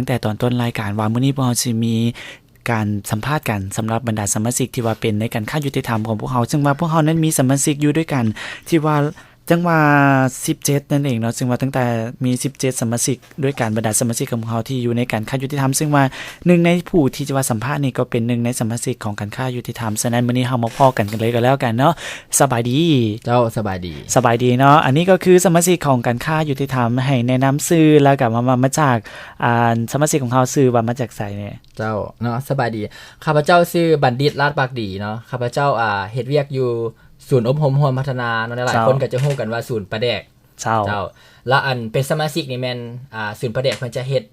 ตั้งแต่ตอนต้นรายการว่ามื้อนี้พวกเราสิมีการสัมภาษณ์กันสำหรับบรรดาสมาชิกที่ว่าเป็นในการค่ายุติธรรมของพวกเราซึ่งว่าพวกเรานั้นมีสมาชิกอยู่ด้วยกันที่ว่าจังว่า17นั่นเองเนาะซึ่งว่าตั้งแต่มี17สมาชิกด้วยกันบรรดาสมาชิกของเราที่อยู่ในการค่ายุติธรรมซึ่งว่าหนึ่งในผู้ที่จะว่าสัมภาษณ์นี่ก็เป็นหนึ่งในสมาชิกของการค่ายุติธรรมฉะนั้นมื้อนี้เฮามาพ้อกันเลยก็แล้วกันเนาะสบายดีเจ้าสบายดีเนาะอันนี้ก็คือสมาชิกของการค่ายุติธรรมให้แนะนำชื่อแล้วก็มาจากสมาชิกของเฮาชื่อว่ามาจากไสเนี่ยเจ้าเนาะสบายดีข้าพเจ้าชื่อบัณฑิตราชปากดีเนาะข้าพเจ้าเฮ็ดเวียกอยู่ศูนย์อบรมร่วมพัฒนาเนาะหลายคนก็จะฮู้กันว่าศูนย์ประแดกเจ้าแล้วอันเป็นสมาชิกนี่แม่นศูนย์ประแดกเพิ่นจะเฮ็ด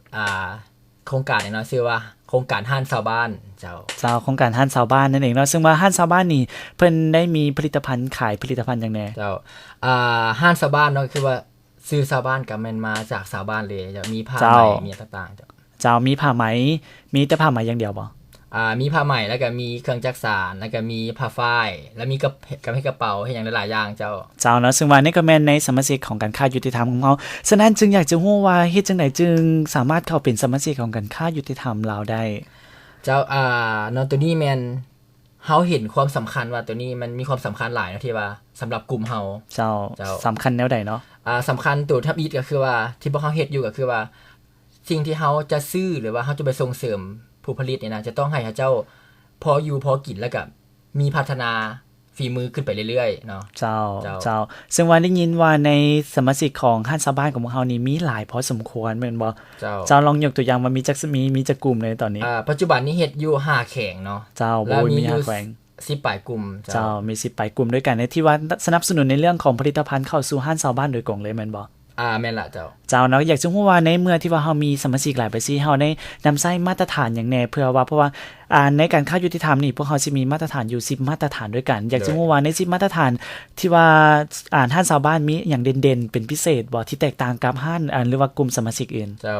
โครงการนี่เนาะชื่อว่าโครงการห้านชาวบ้านเจ้าโครงการห้านชาวบ้านนั่นเองเนาะซึ่งว่าห้านชาวบ้านนี่เพิ่นได้มีผลิตภัณฑ์ขายผลิตภัณฑ์จังได๋เจ้าห้านชาวบ้านเนาะคือว่าชื่อชาวบ้านก็แม่นมาจากชาวบ้านเลยจะมีผ้าไหมมีต่างๆเจ้ามีผ้าไหมมีแต่ผ้าไหมอย่างเดียวบ่มีผ้าไหมแล้วก็มีเครื่องจักสานแล้วก็มีผ้าฝ้ายแล้วมีกับให้กระเป๋าให้อย่างหลายๆอย่างเจ้าเนาะซึ่งว่านี่ก็แม่นในสมาชิกของการค้ายุติธรรมของเฮาฉะนั้นจึงอยากจะฮู้ว่าเฮ็ดจังได๋จึงสามารถเข้าเป็นสมาชิกของการค้ายุติธรรมลาวได้เจ้าเนาะตัวนี้แม่นเฮาเห็นความสำคัญว่าตัวนี้มันมีความสำคัญหลายนะที่ว่าสำหรับกลุ่มเฮาเจ้าสำคัญแนวใดเนาะสำคัญตัวทับอิฐก็คือว่าที่พวกเฮาเฮ็ดอยู่ก็คือว่าสิ่งที่เฮาจะซื้อหรือว่าเฮาจะไปส่งเสริมผู้ผลิตนี่นะจะต้องให้เจ้าพออยู่พอกินแล้วก็มีพัฒนาฝีมือขึ้นไปเรื่อยๆเนาะเจ้าซึ่งว่าได้ยินว่าในสมาชิกของห้านชาวบ้านของพวกเฮานี่มีหลายพอสมควรแม่นบ่เจ้าลองยกตัวอย่างว่ามีจักมีจักกลุ่มเลยตอนนี้ปัจจุบันนี้เฮ็ดอยู่5แข่งเนาะเจ้าบ่มี5แข่ง10ปลายกลุ่มเจ้ามี10ปลายกลุ่มด้วยกันในที่ว่าสนับสนุนในเรื่องของผลิตภัณฑ์เข้าสู่ห้านชาวบ้านโดยตรงเลยแม่นบ่แม่นล่ะเจ้าเนาะอยากจะฮู้ว่าในเมื่อที่ว่าเฮามีสมาชิกหลายไปซี่เฮาได้นำใช้มาตรฐานหยังแน่เพื่อว่าเพราะว่าในการค้ายุติธรรมนี่พวกเฮาสิมีมาตรฐานอยู่10มาตรฐานด้วยกันอยากจะฮู้ว่าใน10มาตรฐานที่ว่าห้านชาวบ้านมีหยังเด่นๆเป็นพิเศษบ่ที่แตกต่างกับห้านหรือว่ากลุ่มสมาชิกอื่นเจ้า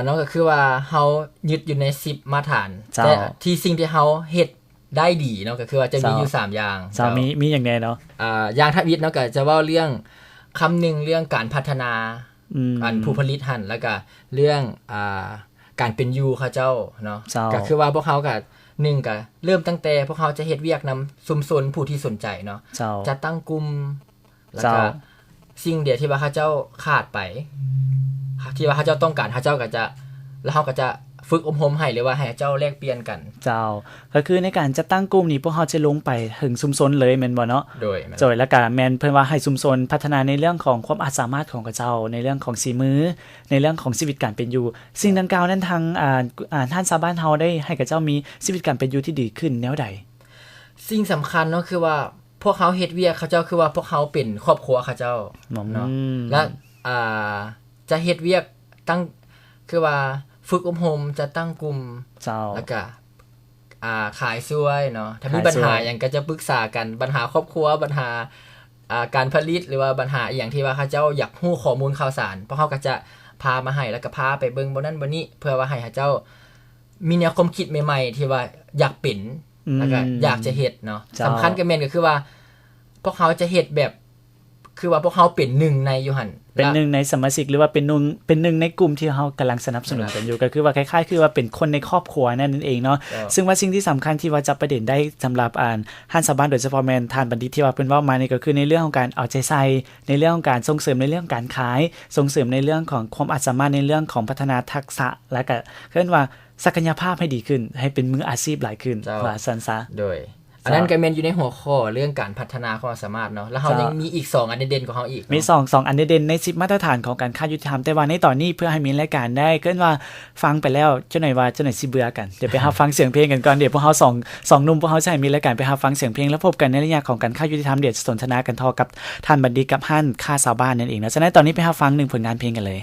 เนาะก็คือว่าเฮายึดอยู่ใน10มาตรฐานแต่ที่สิ่งที่เฮาเฮ็ดได้ดีเนาะก็คือว่าจะมีอยู่3อย่างเจ้ามีหยังแน่เนาะอย่างทับอิฐเนาะก็จะเว้าเรื่องคำนึงเรื่องการพัฒนาการผู้ผลิตหั่นแล้วก็เรื่องการเป็นอยู่เขาเจ้าเนาะก็คือว่าพวกเขาก็1ก็เริ่มตั้งแต่พวกเขาจะเฮ็ดเวียกนำชุมชนผู้ที่สนใจเนาะจะตั้งกลุ่มแล้วก็สิ่งเดียวที่ว่าเขาเจ้าขาดไปที่ว่าเขาเจ้าต้องการเขาเจ้าก็จะแล้วเฮาก็จะฝึกอบรมให้หรือว่าให้เจ้าแลกเปลี่ยนกันเจ้าก็คือในการจัดตั้งกลุ่มนี้พวกเฮาจะลงไปถึงชุมชนเลยแม่นบ่เนาะโดยแล้วก็แม่นเพิ่นว่าให้ชุมชนพัฒนาในเรื่องของความสามารถของเขาเจ้าในเรื่องของสีมือในเรื่องของชีวิตการเป็นอยู่สิ่งดังกล่าวนั้นทางท่านชาวบ้านเฮาได้ให้กับเจ้ามีชีวิตการเป็นอยู่ที่ดีขึ้นแนวใดสิ่งสำคัญเนาะคือว่าพวกเขาเฮ็ดเวียกเขาเจ้าคือว่าพวกเขาเป็นครอบครัวเขาเจ้าเนาะและจะเฮ็ดเวียกตั้งคือว่าฝึกอบรมจะตั้งกลุ่มแล้วก็ขายซวยเนาะถ้ามีปัญหาหยังก็จะปรึกษากันปัญหาครอบครัวปัญหาการผลิตหรือว่าปัญหาอีหยังที่ว่าเขาเจ้าอยากฮู้ข้อมูลข่าวสารเพราะเฮาก็จะพามาให้แล้วก็พาไปเบิ่งบ่นั้นบ่นี้เพื่อว่าให้เขาเจ้ามีแนวความคิดใหม่ๆที่ว่าอยากเป็นแล้วก็อยากจะเฮ็ดเนาะสำคัญก็แม่นก็คือว่าพวกเขาจะเฮ็ดแบบคือว่าพวกเขาเป็นหนึ่งในอยู่หั่นเป็นหนึ่งในสมาชิกหรือว่าเป็นหนึ่งในกลุ่มที่เฮากำลังสนับสนุนกันอยู่ก็คือว่าคล้ายๆคือว่าเป็นคนในครอบครัวนั่นเองเนาะซึ่งว่าสิ่งที่สำคัญที่ว่าจับประเด็นได้สำหรับห้านชาวบ้านโดยเฉพาะแม่นท่านบัณฑิตที่ว่าเพิ่นเว้ามานี่ก็คือในเรื่องของการเอาใจใส่ในเรื่องของการส่งเสริมในเรื่องการขายส่งเสริมในเรื่องของความสามารถในเรื่องของพัฒนาทักษะและก็เรียกว่าศักยภาพให้ดีขึ้นให้เป็นมืออาชีพหลายขึ้นว่าซั่นซะโดยอันนั้นก็แม่นอยู่ในหัวข้อเรื่องการพัฒนาความสามารถเนาะแล้วเฮายังมีอีก2อันเด่นๆของเฮาอีกมี2อันเด่นๆใน10มาตรฐานของการค้ายุติธรรมแต่ว่าในตอนนี้เพื่อให้มีรายการได้เกินว่าฟังไปแล้วจังได๋ว่าจังได๋สิเบื่อกันเดี๋ยวไปหาฟังเสียงเพลงกันก่อนเดี๋ยวพวกเฮา2หนุ่มพวกเฮาจะให้มีรายการไปหาฟังเสียงเพลงแล้วพบกันในระยะของการค้ายุติธรรมเดี๋ยวสนทนากันทอกับท่านบัณฑิตกับท่านค้าชาวบ้านนั่นเองนะฉะนั้นตอนนี้ไปหาฟัง1ผลงานเพลงกันเลย